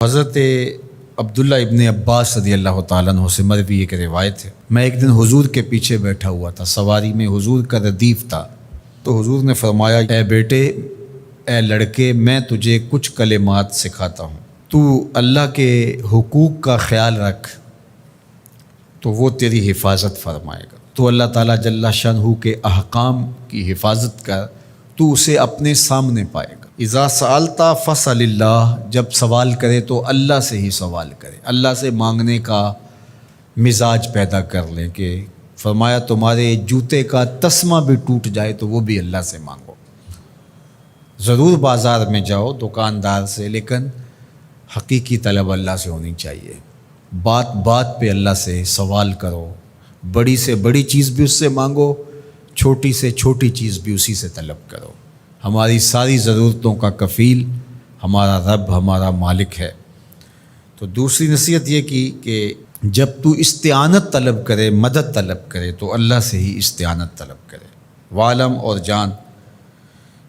حضرت عبداللہ ابن عباس رضی اللہ تعالیٰ عنہ سے مروی ایک روایت ہے، میں ایک دن حضور کے پیچھے بیٹھا ہوا تھا، سواری میں حضور کا ردیف تھا، تو حضور نے فرمایا، اے بیٹے، اے لڑکے، میں تجھے کچھ کلمات سکھاتا ہوں، تو اللہ کے حقوق کا خیال رکھ تو وہ تیری حفاظت فرمائے گا۔ تو اللہ تعالیٰ جل شانہ کے احکام کی حفاظت کر، تو اسے اپنے سامنے پائے گا۔ اذا سألت فاسأل اللہ، جب سوال کرے تو اللہ سے ہی سوال کرے، اللہ سے مانگنے کا مزاج پیدا کر لیں کہ فرمایا تمہارے جوتے کا تسمہ بھی ٹوٹ جائے تو وہ بھی اللہ سے مانگو۔ ضرور بازار میں جاؤ دکاندار سے، لیکن حقیقی طلب اللہ سے ہونی چاہیے۔ بات بات پہ اللہ سے سوال کرو، بڑی سے بڑی چیز بھی اس سے مانگو، چھوٹی سے چھوٹی چیز بھی اسی سے طلب کرو۔ ہماری ساری ضرورتوں کا کفیل ہمارا رب، ہمارا مالک ہے۔ تو دوسری نصیحت یہ کی کہ جب تو استعانت طلب کرے، مدد طلب کرے، تو اللہ سے ہی استعانت طلب کرے۔ وعلم، اور جان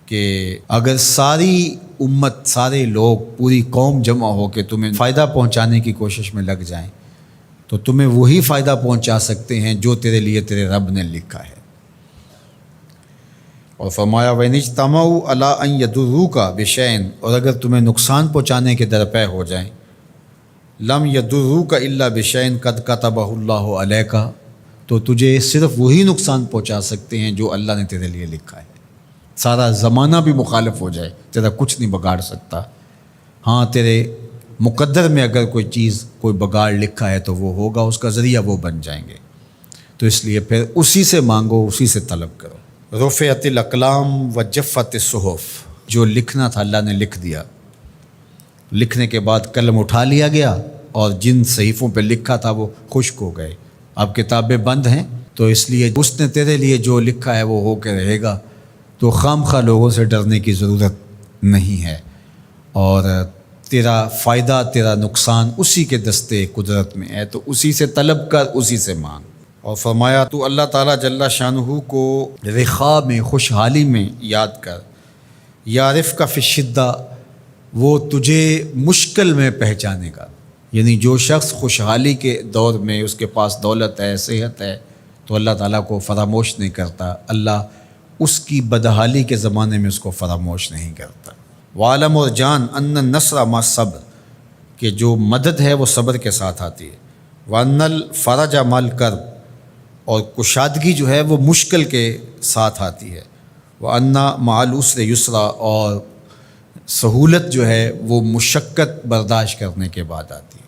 کہ اگر ساری امت، سارے لوگ، پوری قوم جمع ہو کے تمہیں فائدہ پہنچانے کی کوشش میں لگ جائیں تو تمہیں وہی فائدہ پہنچا سکتے ہیں جو تیرے لیے تیرے رب نے لکھا ہے۔ اور فرمایا وَإِنِ اجْتَمَعُوا عَلَىٰ أَن يَضُرُّوكَ بِشَيْءٍ، اور اگر تمہیں نقصان پہنچانے کے درپے ہو جائیں، لَمْ يَضُرُّوكَ إِلَّا بِشَيْءٍ قَدْ كَتَبَهُ اللَّهُ عَلَيْكَ، تو تجھے صرف وہی نقصان پہنچا سکتے ہیں جو اللہ نے تیرے لیے لکھا ہے۔ سارا زمانہ بھی مخالف ہو جائے، تیرا کچھ نہیں بگاڑ سکتا۔ ہاں، تیرے مقدر میں اگر کوئی چیز، کوئی بگاڑ لکھا ہے تو وہ ہوگا، اس کا ذریعہ وہ بن جائیں گے۔ تو اس لیے پھر اسی سے مانگو، اسی سے طلب کرو۔ رفعت الاقلام وجفت الصحف، جو لکھنا تھا اللہ نے لکھ دیا، لکھنے کے بعد قلم اٹھا لیا گیا اور جن صحیفوں پہ لکھا تھا وہ خشک ہو گئے۔ اب کتابیں بند ہیں، تو اس لیے اس نے تیرے لیے جو لکھا ہے وہ ہو کے رہے گا، تو خام خواہ لوگوں سے ڈرنے کی ضرورت نہیں ہے، اور تیرا فائدہ، تیرا نقصان اسی کے دستے قدرت میں ہے، تو اسی سے طلب کر، اسی سے مانگ۔ اور فرمایا تو اللہ تعالیٰ جل شانہ کو رخاء میں، خوشحالی میں یاد کر، یعرفک فی الشدہ، وہ تجھے مشکل میں پہچانے گا۔ یعنی جو شخص خوشحالی کے دور میں اس کے پاس دولت ہے، صحت ہے، تو اللہ تعالیٰ کو فراموش نہیں کرتا، اللہ اس کی بدحالی کے زمانے میں اس کو فراموش نہیں کرتا۔ وعلم، اور جان، ان النصر مع الصبر، کہ جو مدد ہے وہ صبر کے ساتھ آتی ہے۔ وان الفرج مع الکرب، اور کشادگی جو ہے وہ مشکل کے ساتھ آتی ہے۔ وان مع العسر یسرا، اور سہولت جو ہے وہ مشقت برداشت کرنے کے بعد آتی ہے،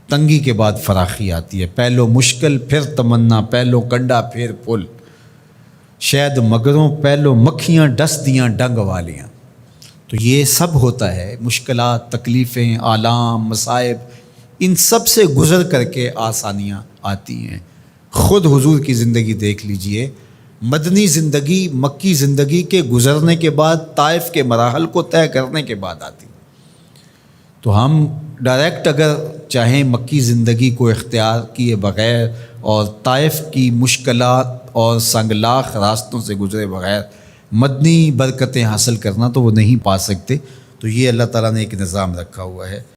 تنگی کے بعد فراخی آتی ہے۔ پہلو مشکل پھر تمنا، پہلو کنڈا پھر پھول، شاید مگروں پہلو مکھیاں ڈس دیاں ڈنگ والیاں۔ تو یہ سب ہوتا ہے، مشکلات، تکلیفیں، آلام، مصائب، ان سب سے گزر کر کے آسانیاں آتی ہیں۔ خود حضور کی زندگی دیکھ لیجئے، مدنی زندگی مکی زندگی کے گزرنے کے بعد، طائف کے مراحل کو طے کرنے کے بعد آتی۔ تو ہم ڈائریکٹ اگر چاہیں مکی زندگی کو اختیار کیے بغیر اور طائف کی مشکلات اور سنگلاخ راستوں سے گزرے بغیر مدنی برکتیں حاصل کرنا، تو وہ نہیں پا سکتے۔ تو یہ اللہ تعالیٰ نے ایک نظام رکھا ہوا ہے۔